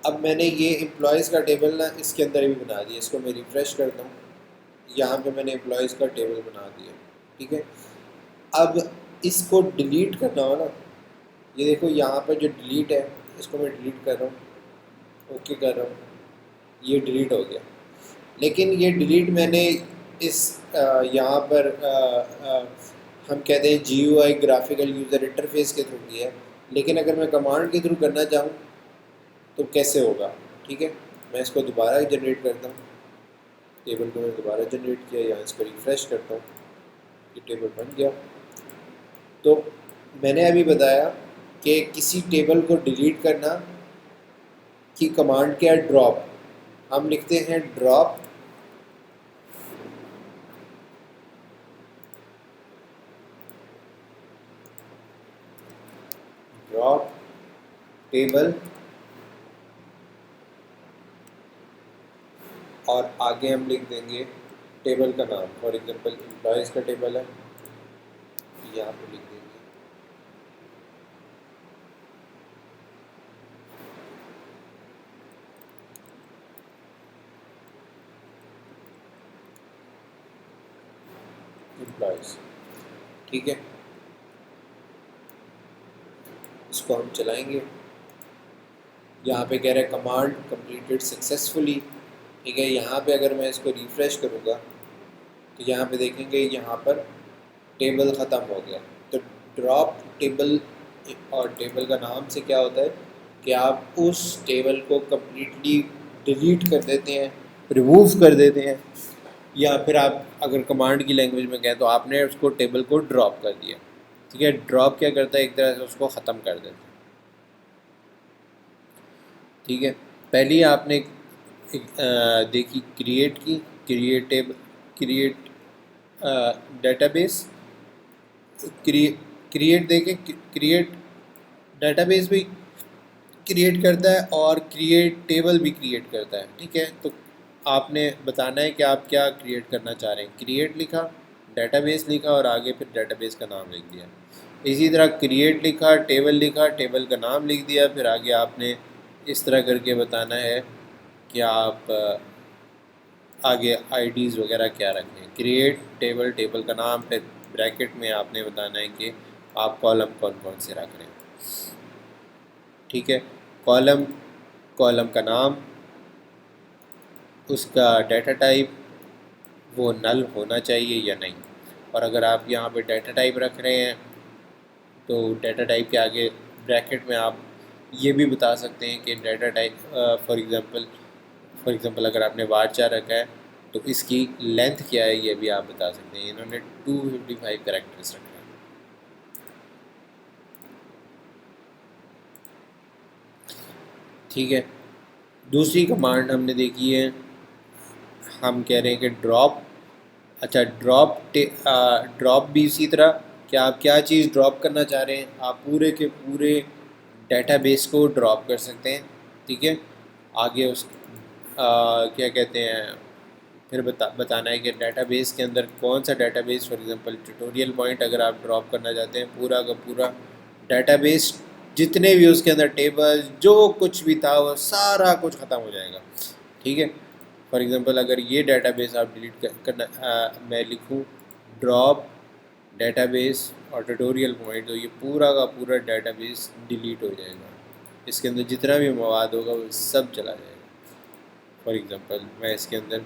अब मैंने ये एम्प्लॉयज़ का टेबल ना इसके अंदर भी बना दिया। इसको मैं रिफ़्रेश करता हूँ, यहाँ पे मैंने एम्प्लॉयज़ का टेबल बना दिया। ठीक है, अब इसको डिलीट करना हो ना, ये देखो यहाँ पर जो डिलीट है, इसको मैं डिलीट कर रहा हूँ, ओके कर रहा हूँ, ये डिलीट हो गया। लेकिन ये डिलीट मैंने इस यहाँ पर हम कहते हैं GUI ग्राफिकल यूज़र इंटरफेस के थ्रू किया है। लेकिन अगर मैं कमांड के थ्रू करना चाहूँ तो कैसे होगा। ठीक है, मैं इसको दोबारा जनरेट करता हूँ, टेबल को मैं दोबारा जनरेट किया, यहाँ इसको रिफ़्रेश करता हूँ, ये टेबल बन गया। तो मैंने अभी बताया कि किसी टेबल को डिलीट करना की कमांड क्या है, ड्रॉप। हम लिखते हैं ड्रॉप ड्रॉप टेबल और आगे हम लिख देंगे टेबल का नाम। फॉर एग्जांपल एम्प्लॉयज़ का टेबल है, यहाँ पे लिख देंगे एम्प्लॉयज़। ठीक है, इसको हम चलाएंगे, यहाँ पे कह रहा है कमांड कंप्लीटेड सक्सेसफुली। ठीक है, यहाँ पे अगर मैं इसको रिफ़्रेश करूँगा तो यहाँ पे देखेंगे यहाँ पर टेबल ख़त्म हो गया। तो ड्रॉप टेबल और टेबल का नाम से क्या होता है कि आप उस टेबल को कम्प्लीटली डिलीट कर देते हैं, रिमूव कर देते हैं, या फिर आप अगर कमांड की लैंग्वेज में कहें तो आपने उसको टेबल को ड्रॉप कर दिया। ठीक है, ड्रॉप क्या करता है, एक तरह से उसको ख़त्म कर देता है। ठीक है, पहले आपने देखी क्रिएट की, क्रिएट डेटाबेस, क्रिएट देखें, क्रिएट डेटाबेस भी क्रिएट करता है और क्रिएट टेबल भी क्रिएट करता है। ठीक है, तो आपने बताना है कि आप क्या क्रिएट करना चाह रहे हैं। क्रिएट लिखा, डेटाबेस लिखा और आगे फिर डेटाबेस का नाम लिख दिया। इसी तरह क्रिएट लिखा, टेबल लिखा, टेबल का नाम लिख दिया, फिर आगे आपने इस तरह करके बताना है कि आप आगे आईडीज़ वगैरह क्या रखें। क्रिएट टेबल, टेबल का नाम, फिर ब्रैकेट में आपने बताना है कि आप कॉलम कौन कौन से रख रहे हैं। ठीक है, कॉलम, कॉलम का नाम, उसका डाटा टाइप वो नल होना चाहिए या नहीं। और अगर आप यहाँ पे डाटा टाइप रख रहे हैं तो डाटा टाइप के आगे ब्रैकेट में आप ये भी बता सकते हैं कि डाटा टाइप फॉर एग्ज़ाम्पल अगर आपने वारचार रखा है तो इसकी लेंथ क्या है ये भी आप बता सकते हैं। इन्होंने 255 कैरेक्टर्स रखा है। ठीक है, दूसरी कमांड हमने देखी है, हम कह रहे हैं कि ड्रॉप। अच्छा, ड्रॉप भी इसी तरह कि आप क्या चीज़ ड्रॉप करना चाह रहे हैं, आप पूरे के पूरे डेटाबेस को ड्रॉप कर सकते हैं। ठीक है, आगे उस क्या कहते हैं, फिर बताना है कि डेटाबेस के अंदर कौन सा database, for example tutorial point अगर आप ड्रॉप करना चाहते हैं, पूरा का पूरा डेटाबेस जितने भी उसके अंदर टेबल जो कुछ भी था वो सारा कुछ ख़त्म हो जाएगा। ठीक है, फॉर एग्जांपल अगर ये डेटाबेस आप डिलीट करना मैं लिखूँ ड्रॉप डेटाबेस और ट्यूटोरियल पॉइंट, तो ये पूरा का पूरा डेटाबेस डिलीट हो जाएगा। इसके अंदर जितना भी मवाद होगा वो सब चला जाएगा। फॉर एग्ज़ाम्पल मैं इसके अंदर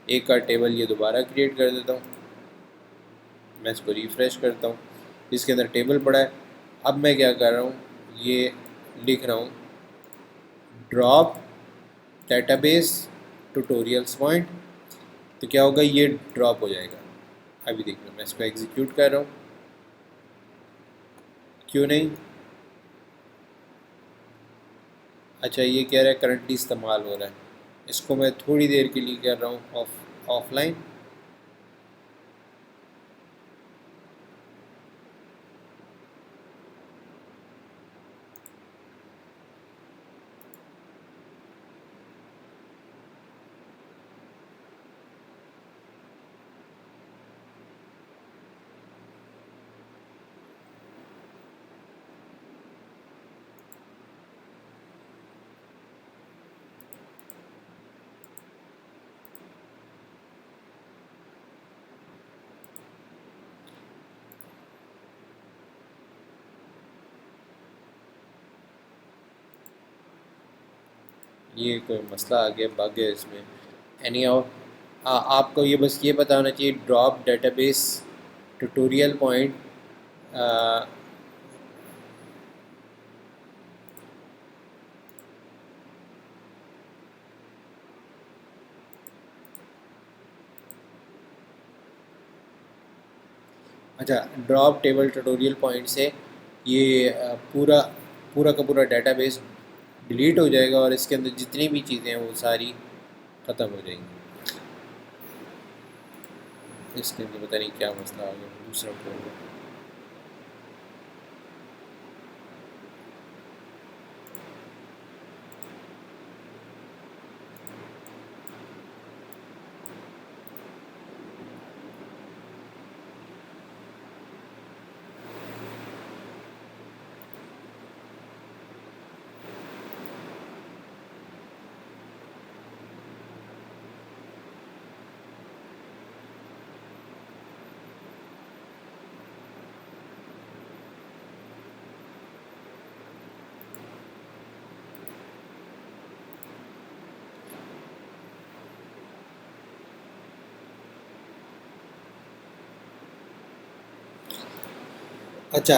एक का टेबल ये दोबारा क्रिएट कर देता हूँ, मैं इसको रिफ़्रेश करता हूँ, इसके अंदर टेबल पड़ा है। अब मैं क्या कर रहा हूँ, ये लिख रहा हूँ ड्रॉप डेटाबेस ट्यूटोरियल्स पॉइंट, तो क्या होगा, ये ड्रॉप हो जाएगा। अभी देखिए मैं इसको एग्जीक्यूट कर रहा हूँ, क्यों नहीं, अच्छा ये कह रहा है करंटली इस्तेमाल हो रहा है। इसको मैं थोड़ी देर के लिए कर रहा हूँ ऑफलाइन। ये कोई मसला आ गया, बग है इसमें। एनी हाउ आपको ये बस ये पता होना चाहिए ड्रॉप डेटाबेस ट्यूटोरियल पॉइंट अच्छा, ड्रॉप टेबल ट्यूटोरियल पॉइंट से ये पूरा पूरा का पूरा डेटाबेस डिलीट हो जाएगा और इसके अंदर जितनी भी चीज़ें हैं वो सारी ख़त्म हो जाएंगी। इसके अंदर पता नहीं क्या मसला आ गया दूसरा कोड। अच्छा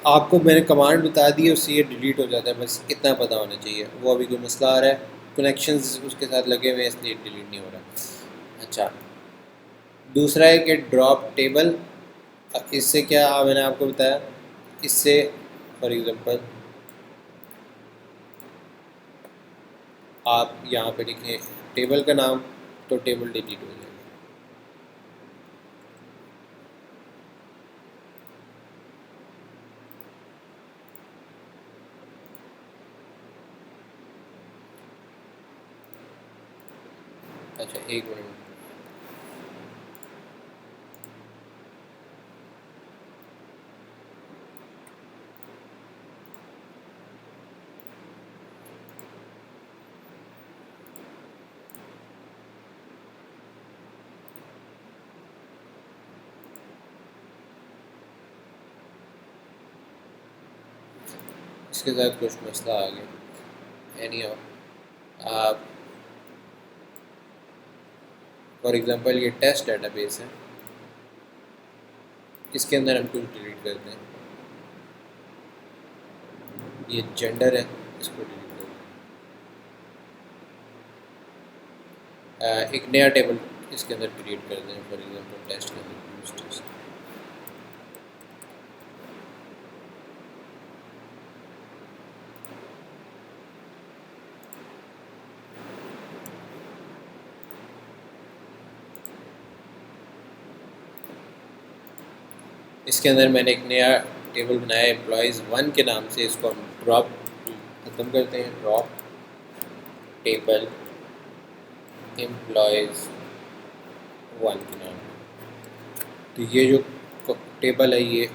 आपको मैंने कमांड बता दी है, उससे ये डिलीट हो जाता है, बस इतना पता होना चाहिए। वो अभी कोई मसला आ रहा है, कनेक्शंस उसके साथ लगे हुए हैं इसलिए डिलीट नहीं हो रहा। अच्छा, दूसरा है कि ड्रॉप टेबल, इससे क्या मैंने आपको बताया, इससे फॉर एग्ज़ाम्पल आप यहाँ पे लिखें टेबल का नाम, तो टेबल डिलीट हो जाएगा। अच्छा एक मिनट, इसके साथ कुछ मसला आ गया। एनी हाउ फॉर एग्ज़ाम्पल ये टेस्ट डेटाबेस है, इसके अंदर हम कुछ डिलीट करते हैं। ये जेंडर है, इसको डिलीट करते हैं। एक नया टेबल इसके अंदर क्रिएट करते हैं, फॉर एग्ज़ाम्पल टेस्ट के अंदर यूज टेस्ट। इसके अंदर मैंने एक नया टेबल बनाया एम्प्लॉयज़ 1 के नाम से, इसको हम ड्रॉप ख़त्म करते हैं, ड्रॉप टेबल एम्प्लॉयज़ 1 के नाम। तो ये जो टेबल है ये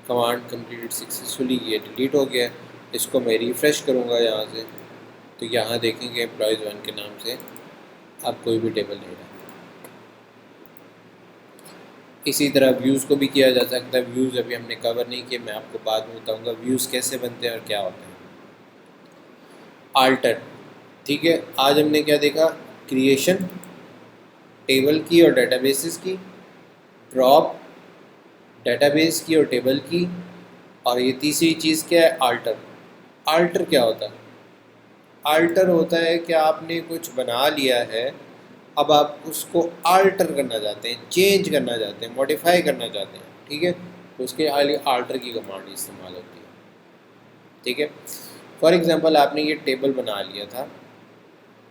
कमांड कंप्लीटेड सक्सेसफुली, ये डिलीट हो गया। इसको मैं रिफ़्रेश करूँगा यहाँ से, तो यहाँ देखेंगे एम्प्लॉयज़ 1 के नाम से अब कोई भी टेबल नहीं रहा। इसी तरह व्यूज़ को भी किया जा सकता है। व्यूज़ अभी हमने कवर नहीं किए, मैं आपको बाद में बताऊंगा व्यूज़ कैसे बनते हैं और क्या होते हैं। आल्टर, ठीक है, आज हमने क्या देखा, क्रिएशन टेबल की और डेटाबेसेस की, ड्रॉप डेटाबेस की और टेबल की, और ये तीसरी चीज़ क्या है, आल्टर। आल्टर क्या होता है? आल्टर होता है कि आपने कुछ बना लिया है, अब आप उसको आल्टर करना चाहते हैं, चेंज करना चाहते हैं, मॉडिफाई करना चाहते हैं, ठीक है, तो उसके लिए आल्टर की कमांड इस्तेमाल होती है, ठीक है। फॉर एग्जांपल आपने ये टेबल बना लिया था,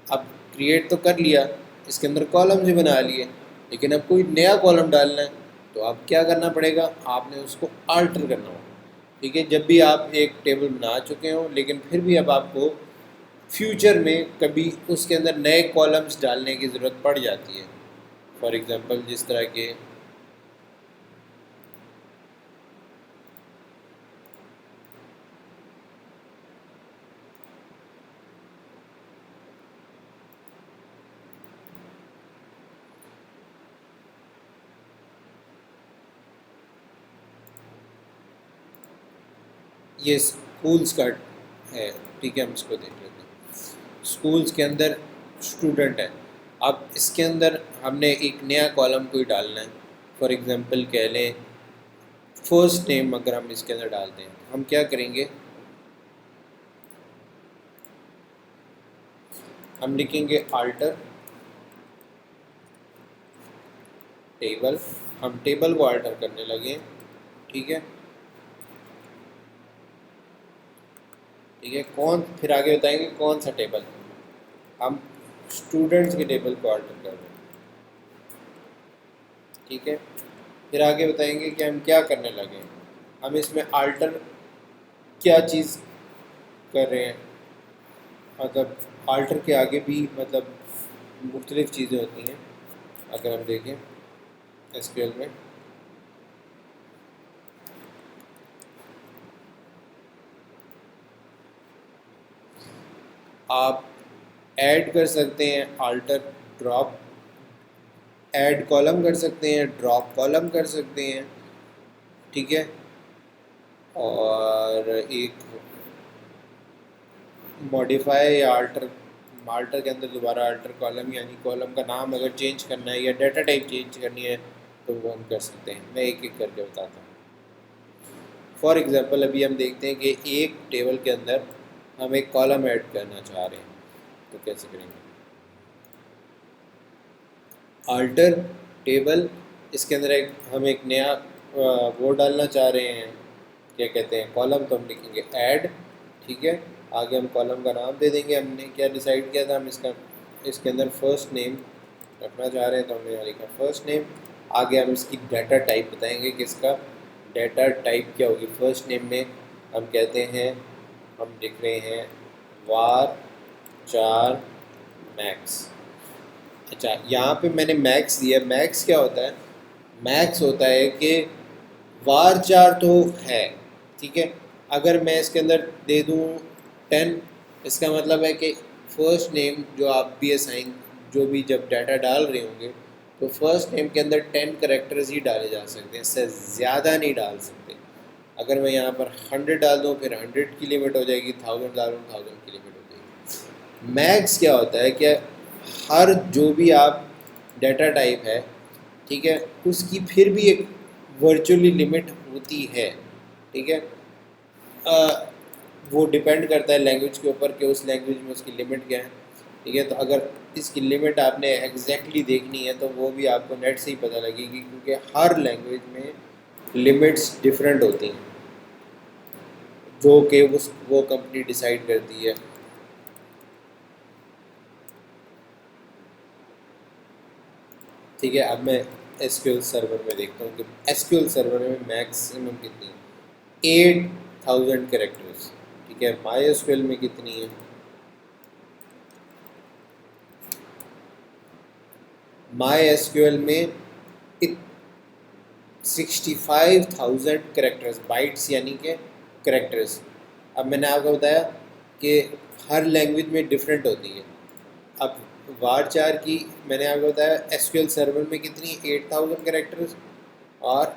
अब क्रिएट तो कर लिया, इसके अंदर कॉलम भी बना लिए, लेकिन अब कोई नया कॉलम डालना है तो अब क्या करना पड़ेगा, आपने उसको आल्टर करना होगा, ठीक है। जब भी आप एक टेबल बना चुके हो लेकिन फिर भी अब आपको फ्यूचर में कभी उसके अंदर नए कॉलम्स डालने की ज़रूरत पड़ जाती है। फॉर एग्ज़ाम्पल जिस तरह के ये स्कूल्स का है, ठीक है, हम इसको देख लेते हैं। स्कूल्स के अंदर स्टूडेंट है, अब इसके अंदर हमने एक नया कॉलम कोई डालना है, फॉर एग्ज़ाम्पल कह लें फर्स्ट नेम, अगर हम इसके अंदर डालते हैं हम क्या करेंगे, हम लिखेंगे आल्टर टेबल, हम टेबल को आल्टर करने लगे, ठीक है, ठीक है। कौन, फिर आगे बताएंगे कौन सा टेबल, हम स्टूडेंट्स के टेबल को आल्टर कर रहे हैं, ठीक है। फिर आगे बताएंगे कि हम क्या करने लगे, हम इसमें आल्टर क्या चीज़ कर रहे हैं, मतलब आल्टर के आगे भी मतलब मुख्तलिफ़ चीज़ें होती हैं। अगर हम देखें एसक्यूएल में, आप ऐड कर सकते हैं, आल्टर ड्रॉप ऐड कॉलम कर सकते हैं, ड्रॉप कॉलम कर सकते हैं, ठीक है, और एक मॉडिफाई या आल्टर, आल्टर के अंदर दोबारा आल्टर कॉलम, यानी कॉलम का नाम अगर चेंज करना है या डाटा टाइप चेंज करनी है तो वो हम कर सकते हैं। मैं एक एक करके बताता हूँ। फॉर एग्ज़ाम्पल अभी हम देखते हैं कि एक टेबल के अंदर हम एक कॉलम ऐड करना चाह रहे हैं, तो कैसे करेंगे, आल्टर टेबल, इसके अंदर हम एक नया वो डालना चाह रहे हैं, क्या कहते हैं, कॉलम, तो हम लिखेंगे ऐड, ठीक है। आगे हम कॉलम का नाम दे देंगे, हमने क्या डिसाइड किया था, हम इसके अंदर फर्स्ट नेम रखना चाह रहे हैं तो हमने यहाँ लिखा फर्स्ट नेम। आगे हम इसकी डाटा टाइप बताएंगे कि इसका डाटा टाइप क्या होगी। फर्स्ट नेम में हम कहते हैं, हम लिख रहे हैं वार 4 मैक्स। अच्छा, यहाँ पे मैंने मैक्स दिया, मैक्स क्या होता है, मैक्स होता है कि वार 4 तो है, ठीक है, अगर मैं इसके अंदर दे दूँ 10, इसका मतलब है कि फर्स्ट नेम जो आप भी असाइन, जो भी जब डाटा डाल रहे होंगे तो फर्स्ट नेम के अंदर 10 करेक्टर्स ही डाले जा सकते हैं, इससे ज़्यादा नहीं डाल सकते। अगर मैं यहाँ पर 100 डाल दूँ फिर 100 की लिमिट हो जाएगी, 1000 डालूँ 1000 की लिमिट हो जाएगी। मैक्स क्या होता है कि हर जो भी आप डाटा टाइप है, ठीक है, उसकी फिर भी एक वर्चुअली लिमिट होती है, ठीक है। वो डिपेंड करता है लैंग्वेज के ऊपर कि उस लैंग्वेज में उसकी लिमिट क्या है, ठीक है। तो अगर इसकी लिमिट आपने एग्जैक्टली देखनी है तो वो भी आपको नेट से ही पता लगेगी, क्योंकि हर लैंग्वेज में लिमिट्स डिफरेंट होती हैं जो कि वो कंपनी डिसाइड करती है। ठीक है, अब मैं एसक्यूएल सर्वर में देखता हूँ कि एसक्यूएल सर्वर में मैक्सिमम कितनी है, 8000 कैरेक्टर्स, ठीक है। माई एसक्यूएल में कितनी है, माई एसक्यूएल में 65,000 कैरेक्टर्स, बाइट्स यानी कि कैरेक्टर्स। अब मैंने आपको बताया कि हर लैंग्वेज में डिफरेंट होती है। अब वार 4 की मैंने आपको बताया एसक्यूएल सर्वर में कितनी, 8000 कैरेक्टर्स, और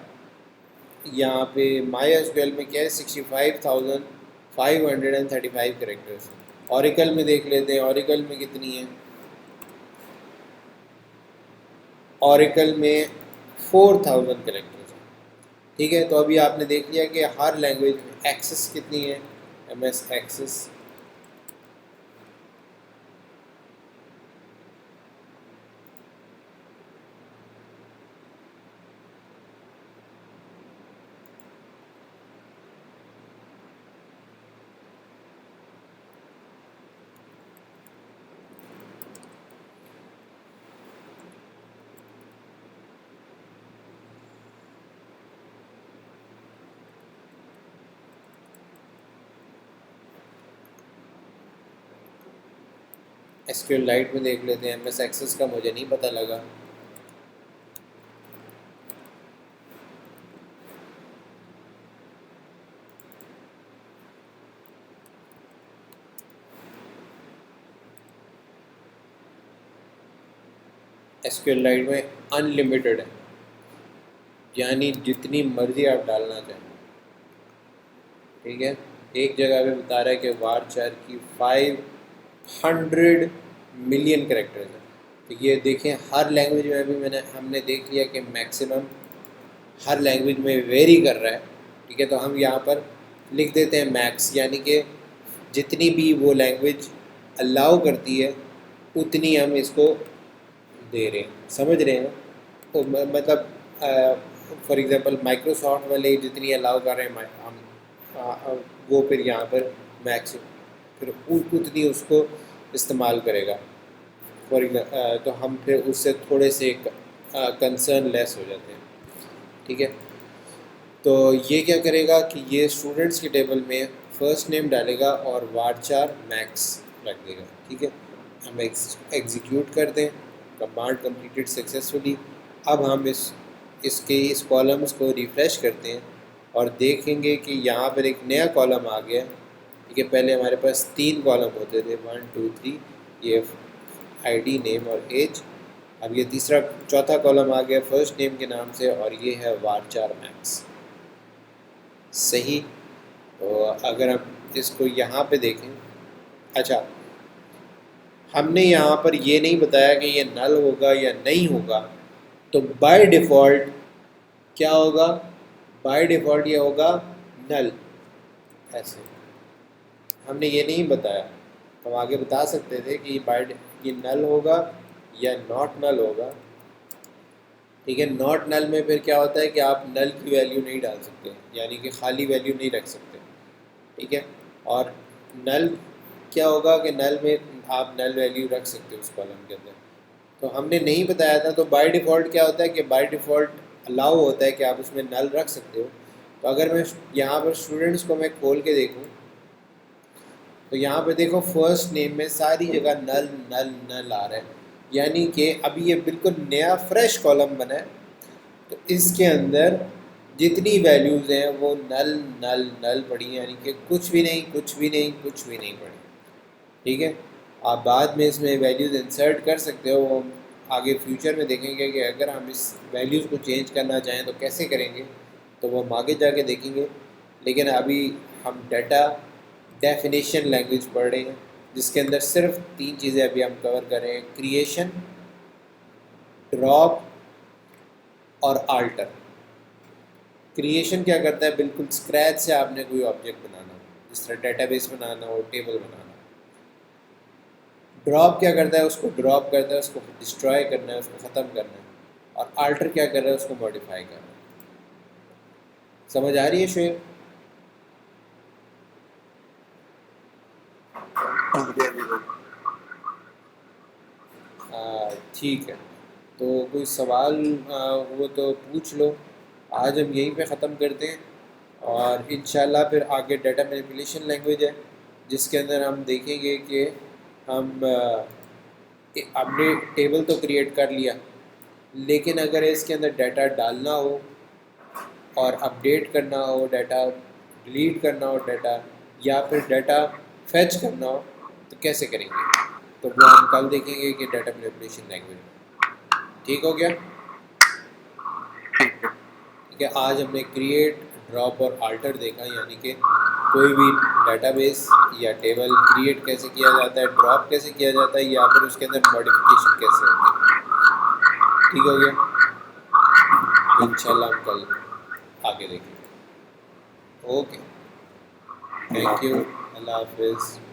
यहाँ पे MySQL में क्या है 65,535 करेक्टर्स। ऑरिकल में देख लेते हैं, ऑरिकल में कितनी है। ऑरिकल में 4,000 करेक्टर्स हैं। ठीक है, तो अभी आपने देख लिया कि हर लैंग्वेज में एक्सेस कितनी है, MS एक्सेस। SQLite में देख लेते हैं, MS एक्सेस का मुझे नहीं पता लगा। SQLite में अनलिमिटेड है, यानी जितनी मर्जी आप डालना चाहें। ठीक है, एक जगह पे बता रहा है कि वारचार की 500 मिलियन करेक्टर्स हैं। तो ये देखें, हर लैंग्वेज में अभी हमने देख लिया कि मैक्सिमम हर लैंग्वेज में वेरी कर रहा है। ठीक है, तो हम यहाँ पर लिख देते हैं मैक्स, यानी कि जितनी भी वो लैंग्वेज अलाउ करती है उतनी हम इसको दे रहे हैं। समझ रहे हैं? तो मतलब फॉर एग्जांपल माइक्रोसॉफ्ट वाले जितनी अलाउ कर रहे हैं हम वो फिर यहाँ पर मैक्स फिर उतनी उसको इस्तेमाल करेगा। तो हम फिर उससे थोड़े से कंसर्न लेस हो जाते हैं। ठीक है, तो ये क्या करेगा कि ये स्टूडेंट्स के टेबल में फर्स्ट नेम डालेगा और वारचार मैक्स रख देगा। ठीक है, हम एग्जीक्यूट कर दें, कमांड कंप्लीटेड सक्सेसफुली। अब हम इस कॉलम्स को रिफ़्रेश करते हैं और देखेंगे कि यहाँ पर एक नया कॉलम आ गया। ठीक है, पहले हमारे पास 3 कॉलम होते थे, 1 2 3, ये ID, नेम और एज। अब ये चौथा कॉलम आ गया फर्स्ट नेम के नाम से और ये है वारचार मैक्स। सही। तो अगर हम इसको यहाँ पे देखें, अच्छा हमने यहाँ पर ये नहीं बताया कि ये नल होगा या नहीं होगा, तो बाय डिफ़ॉल्ट क्या होगा, बाय डिफ़ॉल्ट ये होगा नल। ऐसे हमने ये नहीं बताया, हम आगे बता सकते थे कि ये नल होगा या नॉट नल होगा। ठीक है, नॉट नल में फिर क्या होता है कि आप नल की वैल्यू नहीं डाल सकते, यानी कि खाली वैल्यू नहीं रख सकते। ठीक है, और नल क्या होगा कि नल में आप नल वैल्यू रख सकते हो उस कॉलम के अंदर। तो हमने नहीं बताया था, तो बाय डिफ़ॉल्ट क्या होता है कि बाय डिफ़ॉल्ट अलाउ होता है कि आप उसमें नल रख सकते हो। तो अगर मैं यहाँ पर स्टूडेंट्स को मैं खोल के देखूँ तो यहाँ पे देखो फर्स्ट नेम में सारी जगह नल नल नल आ रहा है, यानी कि अभी ये बिल्कुल नया फ्रेश कॉलम बना है। तो इसके अंदर जितनी वैल्यूज़ हैं वो नल नल नल पड़ी हैं, यानी कि कुछ भी नहीं कुछ भी नहीं कुछ भी नहीं पड़ी। ठीक है, आप बाद में इसमें वैल्यूज़ इंसर्ट कर सकते हो, वो आगे फ्यूचर में देखेंगे कि अगर हम इस वैल्यूज़ को चेंज करना चाहें तो कैसे करेंगे, तो वो हम आगे जाके देखेंगे। लेकिन अभी हम डाटा डेफिनेशन लैंग्वेज पढ़ रहे हैं, जिसके अंदर सिर्फ 3 चीज़ें अभी हम कवर कर रहे हैं, क्रिएशन, ड्रॉप और आल्टर। क्रिएशन क्या करता है, बिल्कुल स्क्रैच से आपने कोई ऑब्जेक्ट बनाना हो, जिस तरह डेटाबेस बनाना हो, टेबल बनाना। ड्रॉप क्या करता है, उसको ड्रॉप करता है, उसको डिस्ट्रॉय करना है, उसको ख़त्म करना है। और आल्टर क्या कर रहा है, उसको मॉडिफाई करना है। समझ आ रही है शेर? ठीक है, तो कोई सवाल हो तो पूछ लो। आज हम यहीं पे ख़त्म करते हैं और इंशाल्लाह फिर आगे डाटा मैनिपुलेशन लैंग्वेज है, जिसके अंदर हम देखेंगे कि हम हमने टेबल तो क्रिएट कर लिया, लेकिन अगर इसके अंदर डाटा डालना हो और अपडेट करना हो डाटा, डिलीट करना हो डाटा, या फिर डाटा फेच करना हो, तो कैसे करेंगे, तो वो हम कल देखेंगे कि डाटा मैनिपुलेशन लैंग्वेज में। ठीक हो गया? ठीक है। कि आज हमने क्रिएट, ड्रॉप और आल्टर देखा, यानी कि कोई भी डाटाबेस या टेबल क्रिएट कैसे किया जाता है, ड्रॉप कैसे किया जाता है, या फिर उसके अंदर मॉडिफिकेशन कैसे होती है। ठीक हो गया, इंशाल्लाह हम कल आगे देखेंगे। ओके, थैंक यू, अल्लाह हाफिज़।